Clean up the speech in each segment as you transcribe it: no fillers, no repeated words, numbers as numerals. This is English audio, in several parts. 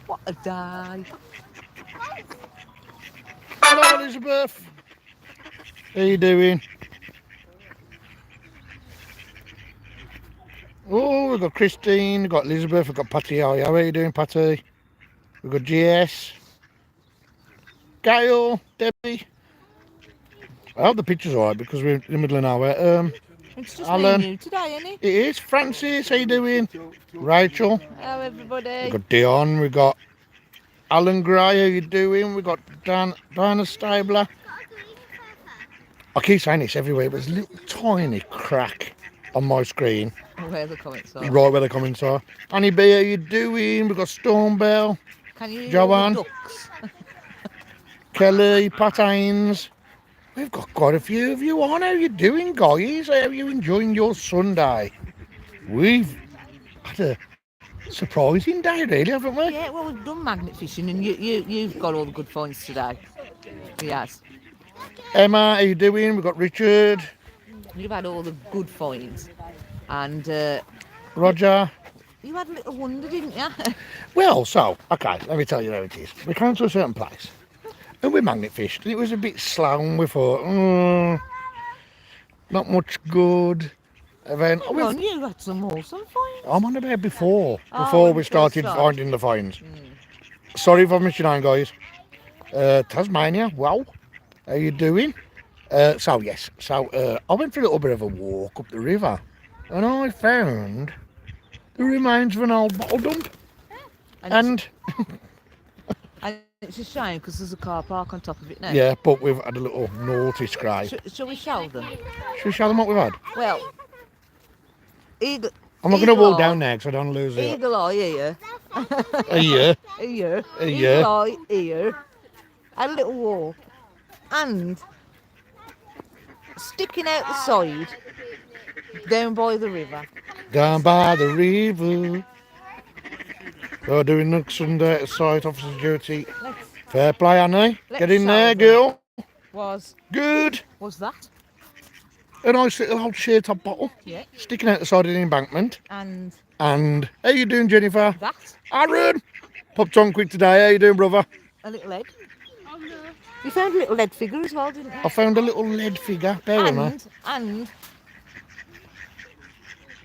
What a day. Hello, Elizabeth. How you doing? Oh, we've got Christine, we've got Elizabeth, we've got Patty. How are you doing, Patty? We've got GS, Gail, Debbie. I hope the picture's alright because we're in the middle of nowhere. It's just me and Alan. you today, isn't it? It is. Francis, how you doing? Rachel. Hello, We've everybody. got Dion, we've got Alan Gray, how you doing? We've got Diana Stabler. I keep saying this everywhere, but there's a little tiny crack on my screen. Where the comments are. Right where the comments are. Annie B, how you doing? We've got Stormbell, Can you hear all the Joanne, ducks? Kelly, Pat Haynes. We've got quite a few of you on. How you doing, guys? How are you enjoying your Sunday? We've had a surprising day, really, haven't we? Yeah, well, we've done magnet fishing and you've got all the good finds today. Yes. Emma, how you doing? We've got Richard, You've had all the good finds. And Roger. you had a little wonder, didn't you? Well, so, okay, let me tell you how it is. We came to a certain place and we magnet fished. It was a bit slow and we thought, not much good. And then Hang on, you had some awesome finds. I'm on about before when we you first started started. finding the finds. Sorry if I missed your name, guys. Tasmania, wow, how you doing? I went for a little bit of a walk up the river and I found the remains of an old bottle dump. And it's a shame because there's a car park on top of it now. Yeah, but we've had a little naughty scrape. Shall we show them? Should we show them what we've had? Well, Eagle. I'm not going to walk Eye- down there because I don't lose it. Eagle eye here. Yeah. Here. Yeah. Eagle eye here. A little walk. And sticking out the side, down by the river. Down by the river. They're doing nooks and site officer duty. Fair play, Annie. Get in there, girl. Good. Was that? A nice little old sheer top bottle. Yeah. Sticking out the side of the embankment. And And how you doing, Jennifer? that? Aaron. Popped on quick today. How you doing, brother? A little lead. You found a little lead figure as well, didn't you? I found a little lead figure. Bear with me. And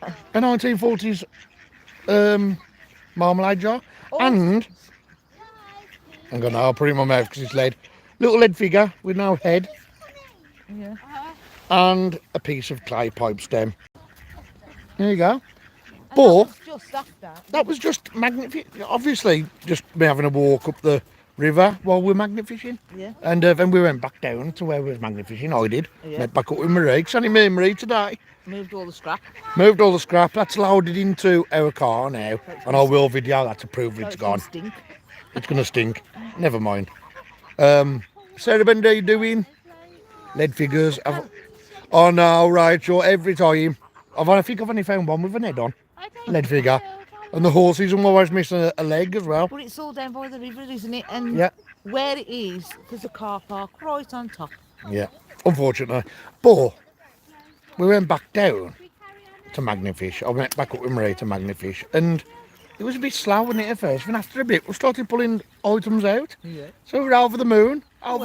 A 1940s marmalade jar. Oh. And I'm gonna I'll put it in my mouth because it's lead. Little lead figure with no head. yeah. And a piece of clay pipe stem. There you go. And But that was just after. that was just magnet fishing. Obviously, just me having a walk up the river while we were magnet fishing. Yeah. And then we went back down to where we was magnet fishing. I did. Yeah. Went back up with Marie. It's only me and Marie today. Moved all the scrap. Moved all the scrap. That's loaded into our car now. And I will video that to prove So it's gonna gone. Stink. It's going to stink. Never mind. Sarah Bender, you doing? Lead figures. Oh no, Rachel, every time. I think I've only found one with an head on. Lead figure. And the horses are always missing a leg as well. But it's all down by the river, isn't it? And Yeah. where it is, there's a car park right on top. Yeah, unfortunately. But we went back down to Magnifish. I went back up with Marie to Magnifish. And it was a bit slow, wasn't it, at first? And after a bit, we started pulling items out. Yeah. So we're over the moon. Well,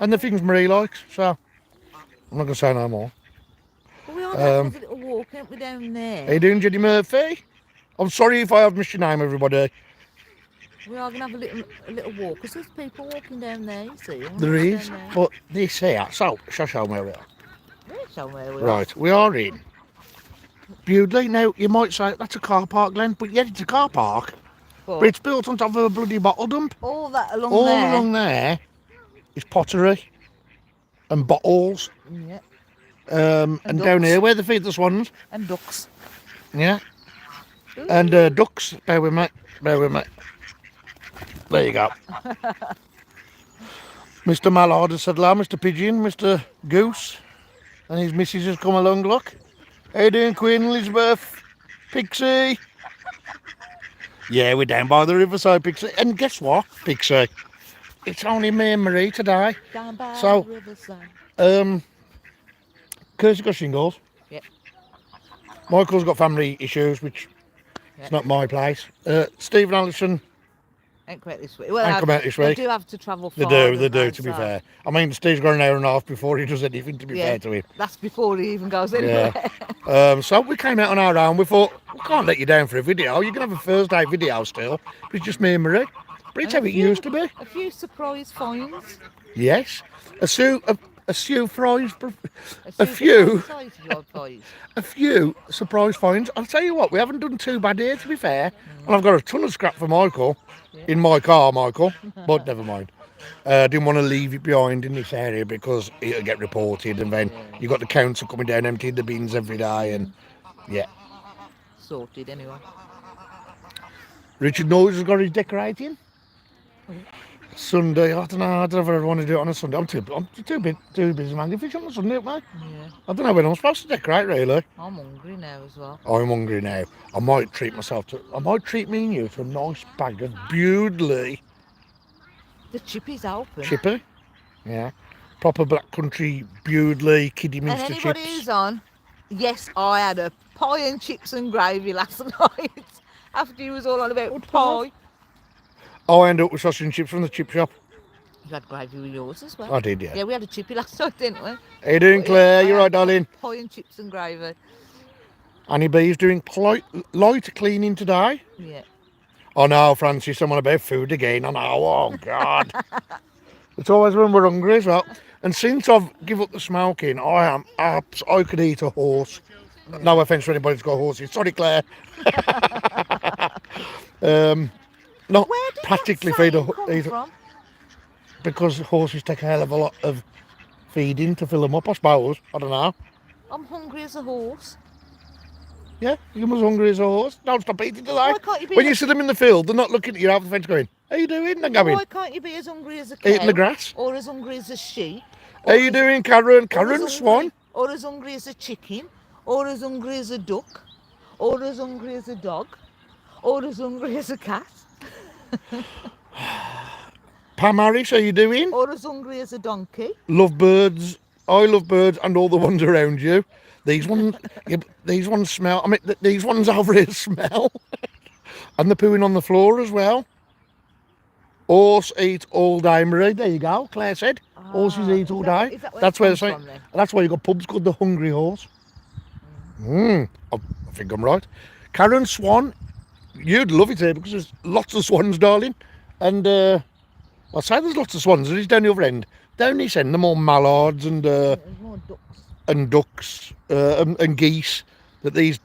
And the things Marie likes. So I'm not going to say no more. But we are going to have a little walk, aren't we, down there? How you doing, Jenny Murphy? I'm sorry if I have missed your name, everybody. We are going to have a little walk because there's people walking down there, you see. There is, but this here. So, shall I show them where we are? Yeah, show me where we are. Right, we are in Bewdley. Now, you might say that's a car park, Glenn, but yeah, it's a car park. But it's built on top of a bloody bottle dump. all that along All there. along there is pottery and bottles. Yeah. And down ducks. here, where they feed the swans. And ducks. Yeah. And ducks. Bear with me. Bear with me. There you go. Mr. Mallard has said hello, Mr. Pigeon, Mr. Goose. And his missus has come along, look. How you doing, Queen Elizabeth? Pixie? Yeah, we're down by the riverside, Pixie. And guess what, Pixie? It's only me and Marie today. Down by So, the riverside. Kirsty got shingles. Yep. Michael's got family issues, which it's not my place. Stephen Allison Ain't quite this week. Well, Ain't come out this they week. do have to travel They far. do, don't they do, to be so- fair. I mean, Steve's got an hour and a half before he does anything, to be Yeah, fair to him. that's before he even goes anywhere. So we came out on our own. We thought, we can't let you down for a video. You can have a Thursday video still, but it's just me and Marie. But it's And how it used to be. A few surprise finds. Yes. A few fries, A few surprise finds. a few surprise finds. I'll tell you what, we haven't done too bad here, to be fair. And I've got a ton of scrap for Michael in my car, Michael. But never mind. Didn't want to leave it behind in this area because it'll get reported, and then you got the council coming down emptying the bins every day, and yeah. Sorted anyway. Richard Noyes has got his decorating. Sunday, I don't know if I want to do it on a Sunday. I'm too busy mangy fish on a Sunday, mate. Yeah. I don't know when I'm supposed to decorate, really. I'm hungry now as well. I'm hungry now. I might treat me and you to a nice bag of Bewdley The chippy's open. chippy. Yeah. Proper black country Bewdley kiddie And minster anybody chips. who's on, yes, I had a pie and chips and gravy last night. After you was all on about pie. I end up with sausage and chips from the chip shop. You had gravy with yours as well. I did, yeah. Yeah, we had a chippy last night, didn't we? How you doing, But Claire? yeah, You're I right, had darling. Pie and chips and gravy. Annie B's doing light cleaning today. Yeah. Oh no, Francis, I'm on about food again. I know, oh God. It's always when we're hungry as well. And since I've given up the smoking, I could eat a horse. No offence to anybody who's got horses. Sorry, Claire. Not Where did practically that feed a saying come eat, from? because horses take a hell of a lot of feeding to fill them up, I suppose. I don't know. I'm hungry as a horse. Yeah, you're as hungry as a horse. Don't stop eating today. Why can't you be When a- you see them in the field, they're not looking at you out the fence going, how you doing? They're going, Why can't you be as hungry as a cow? eating the grass. Or as hungry as a sheep? How you doing, Karen? Or Karen as Swan? hungry- Or as hungry as a chicken? Or as hungry as a duck? Or as hungry as a dog? Or as hungry as a cat? Pam Harris, how you doing? Or as hungry as a donkey? Love birds. I love birds and all the ones around you. These ones, these ones smell. I mean, these ones over here smell. And they're pooing on the floor as well. Horse eat all day, Marie. There you go. Claire said, horses eat all day. Is that where That's it where comes they say. from then? That's why you got pubs called the Hungry Horse. I think I'm right. Karen Swan, you'd love it here because there's lots of swans, darling. And I'll say there's lots of swans. There's down the other end. Down this end, they're more mallards and There's more ducks. and geese. That these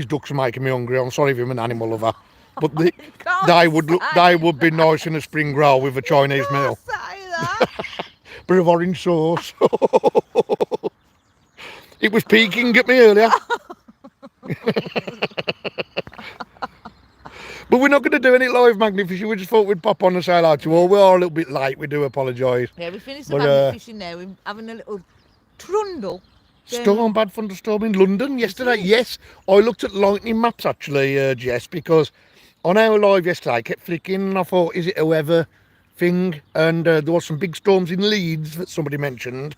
ducks are making me hungry. I'm sorry if I'm an animal lover, but they would be nice in a spring roll with a Chinese meal. Say that. Bit of orange sauce. It was peeking at me earlier. But we're not going to do any live magnet fishing. We just thought we'd pop on and say hello to you all. We are a little bit late. We do apologise. Yeah, we finished the But, magnet fishing now. We're having a little trundle. Bad thunderstorm in London yesterday. Yes, I looked at lightning maps actually, Jess, because on our live yesterday I kept flicking and I thought, is it a weather thing? And there was some big storms in Leeds that somebody mentioned,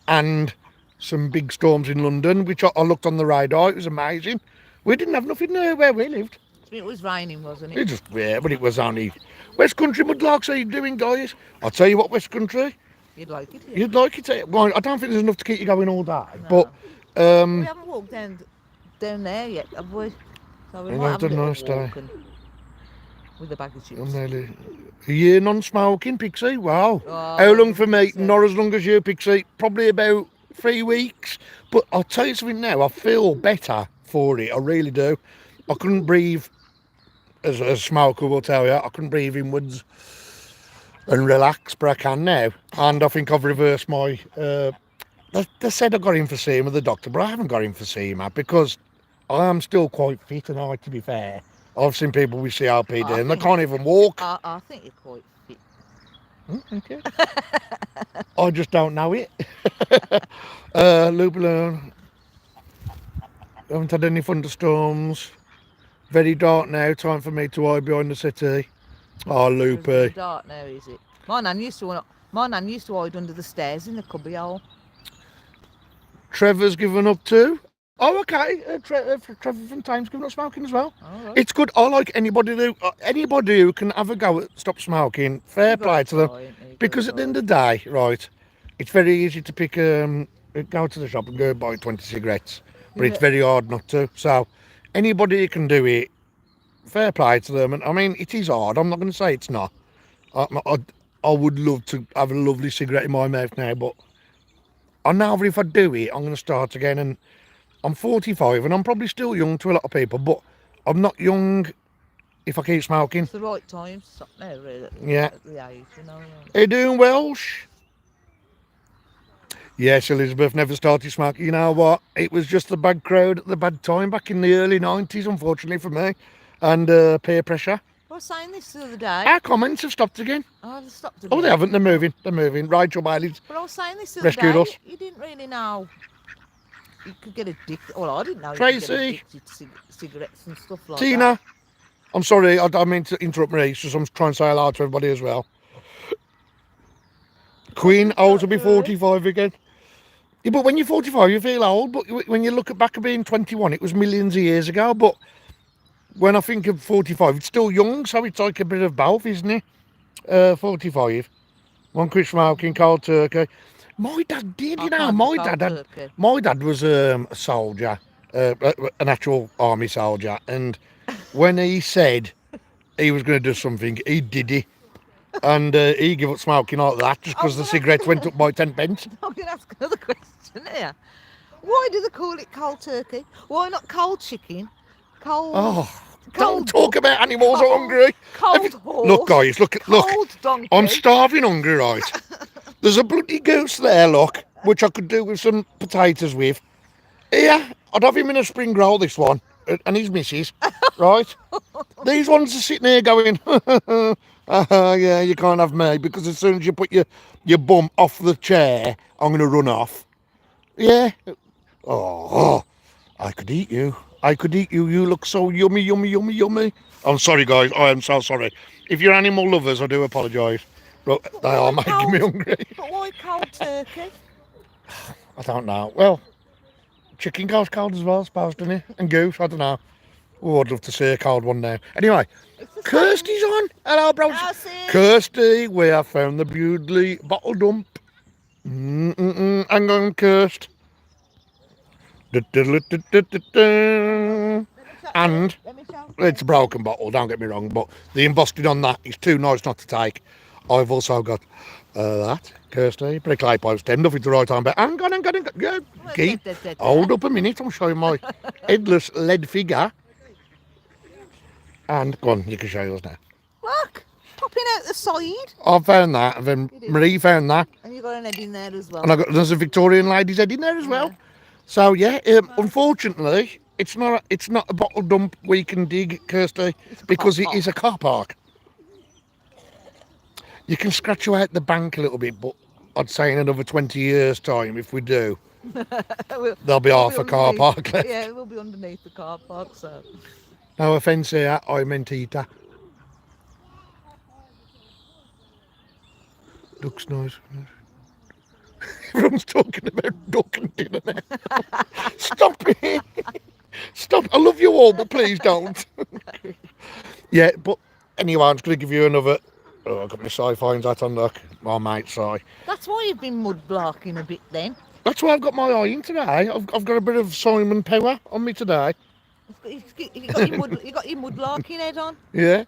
and some big storms in London, which I looked on the radar. It was amazing. We didn't have nothing where we lived. It was raining, wasn't It it? just, yeah, but it was only West Country Mudlarks. How you doing, guys? I'll tell you what, West Country, You'd like it. Yeah. you'd like it. Well, I don't think there's enough to keep you going all day, No. but We haven't walked down there yet, have we? So we We've might have a had a little nice day. walk with a bag of chips. I'm nearly a year non-smoking, Pixie. Wow. Oh, How long for me? 100%. Not as long as you, Pixie. Probably about 3 weeks. But I'll tell you something now. I feel better for it. I really do. I couldn't breathe, as a smoker will tell you. I couldn't breathe inwards and relax, but I can now. And I think I've reversed my... they said I got emphysema, the doctor, but I haven't got emphysema because I am still quite fit, and to be fair. I've seen people with COPD and they can't even walk. I think you're quite fit. Thank you. I just don't know it. Lupulone. Haven't had any thunderstorms. Very dark now. Time for me to hide behind the city. Oh, It's Loopy. dark now, is it? My nan used to hide under the stairs in the cubby hole. Trevor's given up too. Oh, okay. Trevor from Time's giving up smoking as well. All right. It's good. I like anybody who can have a go at stop smoking. Fair You got play to to them, try, ain't you? You got because to at the try. end of the day, right, it's very easy to pick go to the shop and go buy 20 cigarettes, but it's Yeah. very hard not to. So anybody who can do it, fair play to them. And I mean, it is hard. I'm not going to say it's not. I, I would love to have a lovely cigarette in my mouth now, but I know that if I do it, I'm going to start again. And I'm 45 and I'm probably still young to a lot of people, but I'm not young if I keep smoking. It's the right time to stop now, really, Yeah. at the age, you know. Are you doing Welsh? Yes, Elizabeth never started smoking. You know what? It was just the bad crowd at the bad time back in the early 90s, unfortunately for me, and peer pressure. I was saying this the other day. Our comments have stopped again. Oh, they stopped Oh, again. they haven't. They're moving. They're moving. Rachel Bailey's But I was saying this the other rescued day. us. You didn't really know you could get addicted. Well, I didn't know you could Tracy. get addicted to cigarettes and stuff like Tina. that. I'm sorry, I don't mean to interrupt Marie, it's just I'm trying to say hello to everybody as well. Queen, old to be 45 again. Yeah, but when you're 45, you feel old. But when you look at back at being 21, it was millions of years ago. But when I think of 45, it's still young, so it's like a bit of both, isn't it? 45. One quit smoking, cold turkey. My dad did, I you know. can't My do dad cold had. turkey. My dad was a soldier, an actual army soldier, and when he said he was going to do something, he did it. And he gave up smoking like that just because the cigarettes went up by 10 pence. I'm going to ask another question here. Why do they call it cold turkey? Why not cold chicken? Cold. Oh, cold don't talk about animals. I'm hungry. Cold horse. Look, guys, look. Cold donkey. I'm starving hungry, right? There's a bloody goose there, look, which I could do with some potatoes with. Here, I'd have him in a spring roll, this one, and his missus, right? These ones are sitting here going, yeah, you can't have me, because as soon as you put your bum off the chair, I'm going to run off. Yeah. Oh, I could eat you. I could eat you. You look so yummy, yummy, yummy, yummy. I'm sorry, guys. I am so sorry. If you're animal lovers, I do apologise. But they are making me hungry. But why cold turkey? I don't know. Well, chicken goes cold as well, I suppose, doesn't it? And goose, I don't know. Oh, I'd love to see a cold one now. Anyway, Kirsty's on. Hello, bro. Kirsty, we have found the Bewdley bottle dump. Hang on, Kirst. And it's a broken bottle, don't get me wrong, but the embossing on that is too nice not to take. I've also got that, Kirsty, pretty clay pipe stem, nothing to write on, but hang on. Yeah, keep, hold up a minute, I'm showing my headless lead figure. And go on, you can show yours now. Look, popping out the side. I found that, and then Marie found that. And you got an head in there as well. And there's a Victorian lady's head in there as well. So yeah, unfortunately, it's not a bottle dump we can dig, Kirsty, because it is a car park. You can scratch you out the bank a little bit, but I'd say in another 20 years' time, if we do, there'll be half a car park left. Yeah, it will be underneath the car park, so. No offence here, I meant eater. Duck's nice. Everyone's talking about duck and dinner now. Stop it. Stop. I love you all, but please don't. Yeah, but anyway, I'm just going to give you another. Oh, I've got my sci-fines hat on, look. My mate, Si. That's why you've been mud-blarking a bit then. That's why I've got my eye in today. I've got a bit of Simon Power on me today. You got your mud-larking head on. Yeah.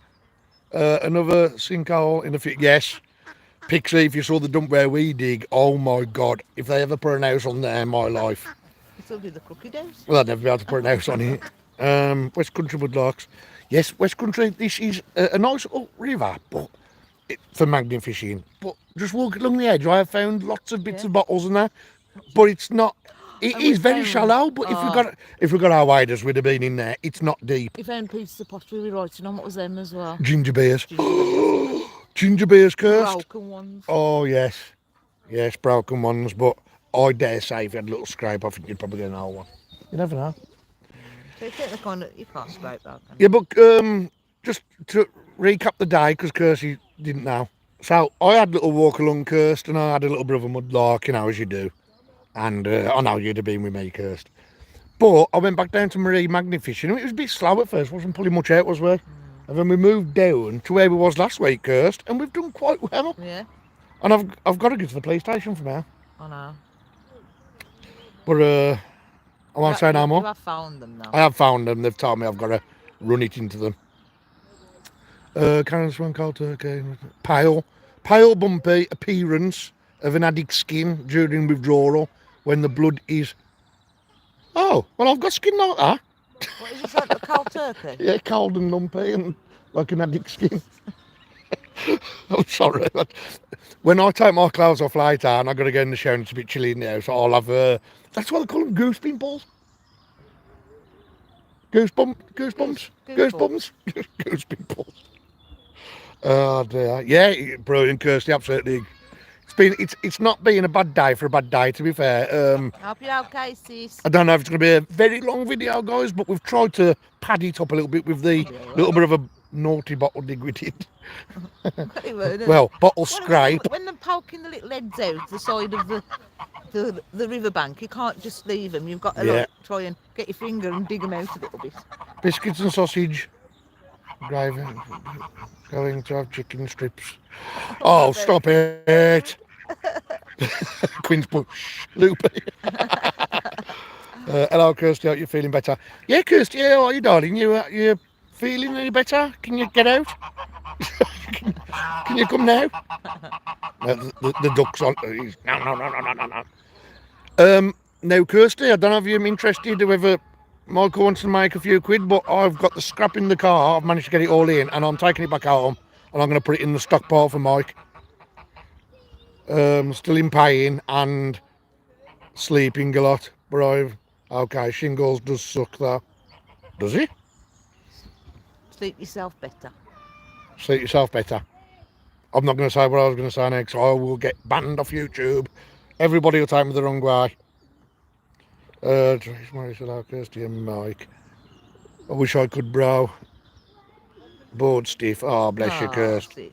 Another sinkhole in the yes. Pixie, if you saw the dump where we dig, oh my God, if they ever put an house on there in my life. You still do the crooked house? Well, I'd never be able to put an house on it. West Country Woodlarks. Yes, West Country, this is a nice little river, but for magnet fishing. But just walking along the edge, I have found lots of bits of bottles and that, but it's not. It is very shallow, but if we got our waders, we'd have been in there. It's not deep. You found pieces of pottery with writing on. What was them as well? Ginger beers. Ginger beers, cursed. Broken ones. Oh yes, broken ones. But I dare say if you had a little scrape, I think you'd probably get an old one. You never know. So you think you can't scrape that. Yeah, but just to recap the day, because Kirsty didn't know. So I had a little walk along Kirst, and I had a little bit of a mudlark, as you do. And I know you'd have been with me, Kirst. But I went back down to Marie Magni fishing, and it was a bit slow at first, wasn't pulling much out, was we? And then we moved down to where we was last week, Kirst, and we've done quite well. Yeah, And I've got to go to the police station for now. I know. But I won't say no You more. have found them now. I have found them. They've told me I've got to run it into them. Karen Swan Cold Turkey. Pale bumpy appearance of an addict's skin during withdrawal when the blood is... Oh, well, I've got skin like that. What is this, like a cold turkey? Yeah, cold and lumpy and like an addict's skin. I'm sorry. But when I take my clothes off later and I've got to go in the shower and it's a bit chilly in the house, I'll have... that's what they call them, goose pimples. Goosebumps. Goose pimples. Oh dear. Yeah, brilliant, Kirsty, absolutely. It's not been a bad day for a bad day, to be fair. Hope you're okay, sis. I don't know if it's going to be a very long video, guys, but we've tried to pad it up a little bit with the little bit of a naughty bottle dig we did. Well, bottle scrape. When they're poking the little heads out the side of the riverbank, you can't just leave them. You've got to like, try and get your finger and dig them out a little bit. Biscuits and sausage. Gravy. Going to have chicken strips. Oh, stop it. Queen's Bush. Loopy. Hello, Kirsty. Hope you're feeling better. Yeah, Kirsty, how are you, darling? You feeling any better? Can you get out? Can you come now? The duck's on. No. Now, Kirsty, I don't know if you're interested or whether Michael wants to make a few quid, but I've got the scrap in the car. I've managed to get it all in, and I'm taking it back home, and I'm going to put it in the stockpile for Mike. Still in pain and sleeping a lot, but okay, shingles does suck though. Does he? Sleep yourself better. Sleep yourself better. I'm not going to say what I was going to say next. I will get banned off YouTube. Everybody will take me the wrong way. Kirsty and Mike. I wish I could, bro. Bored stiff. Oh, bless you, Kirsty.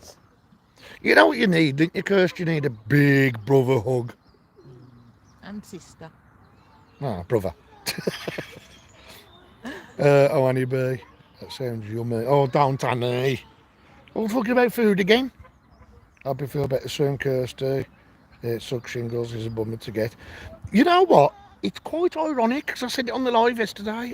You know what you need, don't you, Kirsty? You need a big brother hug. And sister. Ah, brother. Oh, Annie B. That sounds yummy. Oh, don't, Annie. We're talking about food again. Hope you feel better soon, Kirsty. Yeah, it sucks, shingles is a bummer to get. You know what? It's quite ironic, because I said it on the live yesterday.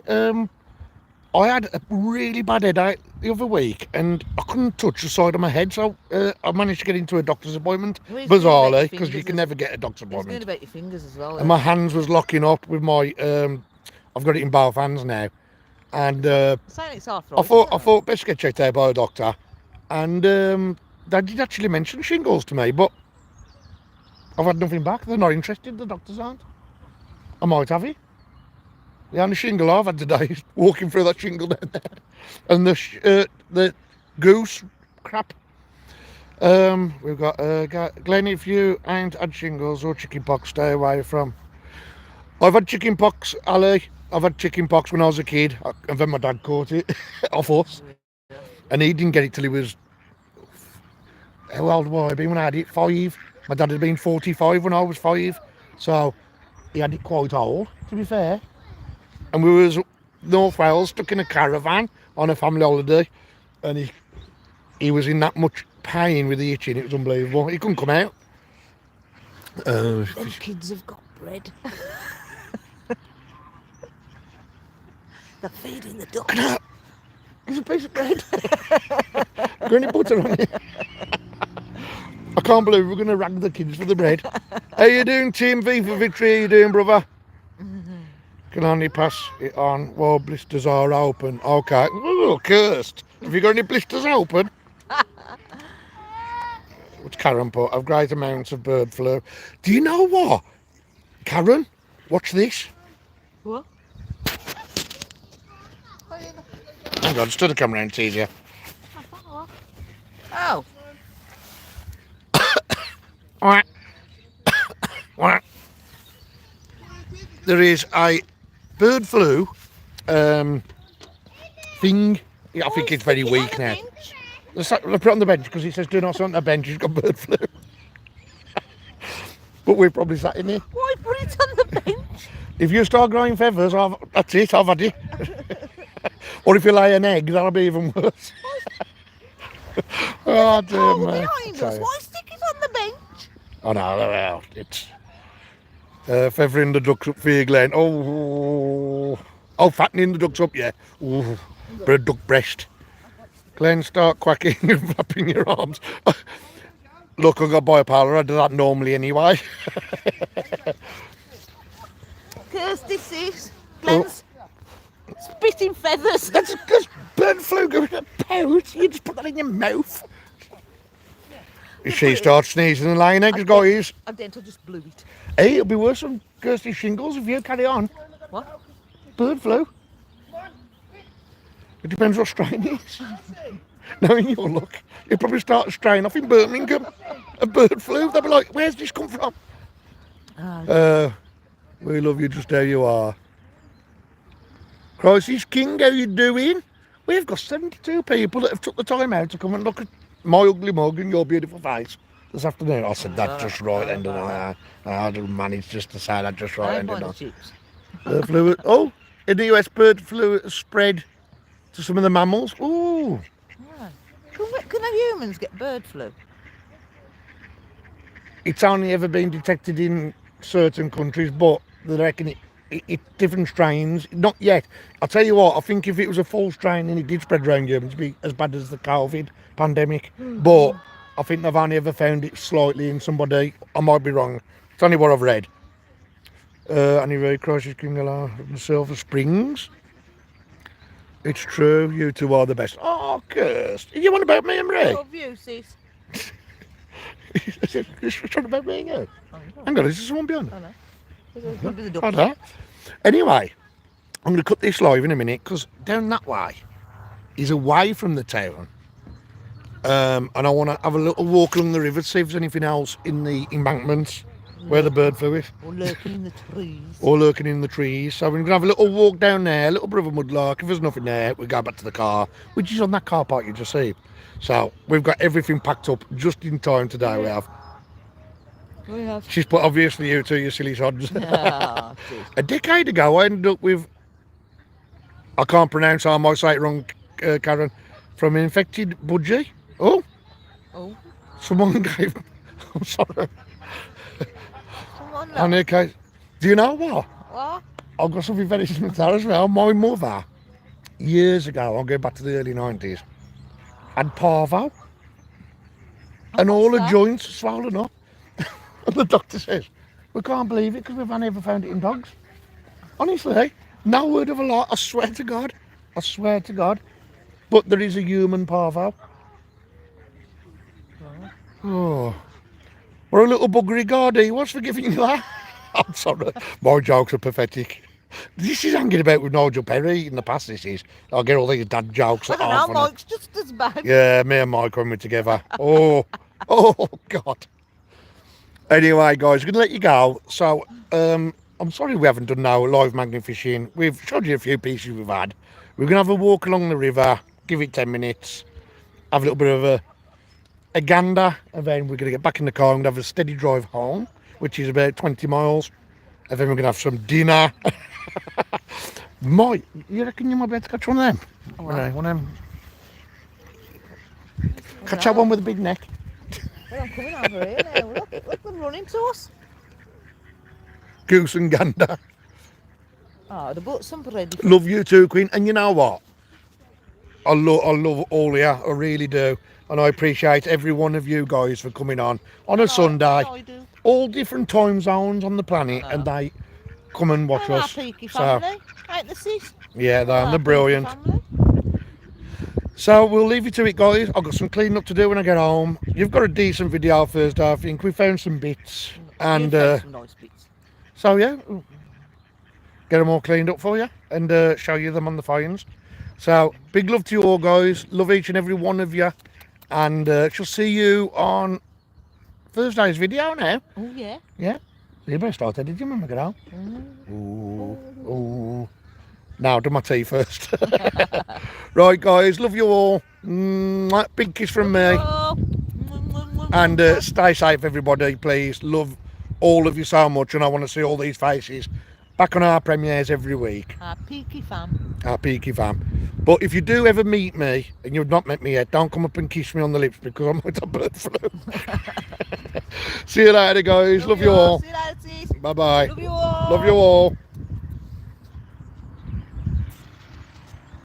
I had a really bad headache the other week, and I couldn't touch the side of my head, so I managed to get into a doctor's appointment, bizarrely, because you can never get a doctor's appointment. It's about your fingers as well. And my hands was locking up with my... I've got it in both hands now. And it's I thought best get checked out by a doctor. And they did actually mention shingles to me, but I've had nothing back. They're not interested, the doctors aren't. I might have it. The only shingle I've had today is walking through that shingle down there. And the goose crap. We've got Glenn, if you ain't had shingles or chicken pox, stay away from. I've had chicken pox, Ali. I've had chicken pox when I was a kid, and then my dad caught it off us. And he didn't get it till he was... How old was I been when I had it? 5. My dad had been 45 when I was 5. So he had it quite old, to be fair. And we was North Wales, stuck in a caravan on a family holiday, and he was in that much pain with the itching. It was unbelievable. He couldn't come out. Them kids have got bread. They're feeding the ducks. There's a piece of bread. Got any butter on it? I can't believe we're going to rag the kids for the bread. How you doing, Team V for victory? How you doing, brother? Can only pass it on while blisters are open. Okay. Oh, cursed. Have you got any blisters open? What's Karen put? I've great amounts of bird flu. Do you know what? Karen, watch this. What? Hang on, just turn the camera around, it's easier. Oh. Alright. There is a bird flu thing. Yeah, I think it's very weak now. Let's put it on the bench because it says do not sit on the bench. It's got bird flu. But we're probably sat in here. Why put it on the bench? If you start growing feathers, that's it, I've had it. Or if you lay an egg, that'll be even worse. Oh, dear Oh, me. behind us. Why stick it on the bench? Oh, no, well, it's feathering the ducks up for you, Glenn. Oh, fattening the ducks up, yeah. Ooh, bit of duck breast. Glenn, start quacking and flapping your arms. Look, I've got to buy a parlour. I do that normally anyway. Kirsty sees Glenn's spitting feathers. That's because bird flu goes in a pouch. You just put that in your mouth. If she starts sneezing and laying eggs, guys. I dental just blew it. Hey, it'll be worse than Kirsty's shingles if you carry on. What? Bird flu. It depends what strain it is. Knowing your luck, you'll probably start a strain off in Birmingham. A bird flu. They'll be like, where's this come from? We love you just how you are. Crisis King, how you doing? We've got 72 people that have took the time out to come and look at my ugly mug and your beautiful face this afternoon. I said that just right, and I managed just to say that just right, and I. Bird flu. Oh, in the US, bird flu has spread to some of the mammals. Ooh. Can humans get bird flu? It's only ever been detected in certain countries, but they reckon it different strains. Not yet. I'll tell you what, I think if it was a full strain and it did spread around humans, it'd be as bad as the COVID pandemic. But I think they've only ever found it slightly in somebody. I might be wrong. It's only what I've read. Anyway, Crisis King of the Silver Springs. It's true, you two are the best. Oh, Kirst. You want about me and Ray? Love you, sis. It's about me and you. Hang on, is there someone behind? I know. There's gonna be the duck. I know. Anyway, I'm going to cut this live in a minute because down that way is away from the town. And I want to have a little walk along the river to see if there's anything else in the embankments where the bird flu is. Or lurking in the trees. Or lurking in the trees. So we're going to have a little walk down there, a little bit of a mudlark. If there's nothing there, we go back to the car, which is on that car park you just see. So we've got everything packed up just in time today. We have. She's put obviously you two, you silly sods. Oh, a decade ago, I ended up with, I can't pronounce, I might say it wrong, Karen, from an infected budgie. Oh, someone gave. I'm sorry. And okay, do you know what? What? I've got something very similar to that as well. My mother, years ago, I'll go back to the early 90s, had parvo, and all the joints swollen up. And the doctor says, we can't believe it because we've only ever found it in dogs. Honestly, no word of a lie. I swear to God. I swear to God. But there is a human parvo. Oh. We're a little buggery guardie. What's for giving you that? I'm sorry. My jokes are pathetic. This is hanging about with Nigel Perry in the past, this is. I'll get all these dad jokes. I don't know, Mike's just as bad. Yeah, me and Mike when we're together. Oh, God. Anyway, guys, we're going to let you go. So, I'm sorry we haven't done no live magnet fishing. We've showed you a few pieces we've had. We're going to have a walk along the river, give it 10 minutes, have a little bit of a gander, and then we're going to get back in the car and have a steady drive home, which is about 20 miles. And then we're going to have some dinner. Mike, you reckon you might be able to catch one of them? One of them. Catch that one with a big neck. Well, I'm coming over here now. Look, they're running to us. Goose and gander. Oh, the boat's some ready. Love you too, Queen. And you know what? I love all of you. I really do. And I appreciate every one of you guys for coming on a Sunday. I do. All different time zones on the planet, and they come and watch us. Peaky family. Ain't the sis? Yeah, they're brilliant. Family. So we'll leave you to it, guys. I've got some cleaning up to do when I get home. You've got a decent video Thursday, I think. We found some bits. And some nice bits. so yeah, get them all cleaned up for you and show you them on the phones. So big love to you all, guys. Love each and every one of you. And she'll see you on Thursday's video now. Oh, yeah. Yeah. So you better start editing when we get home. Ooh. Now, do my tea first. Right, guys. Love you all. Big kiss from me. And stay safe, everybody, please. Love all of you so much. And I want to see all these faces back on our premieres every week. Our Peaky fam. Our Peaky fam. But if you do ever meet me, and you've not met me yet, don't come up and kiss me on the lips because I'm with a bird flu. See you later, guys. Love you all. See you later, sis. Bye-bye. Love you all. Love you all.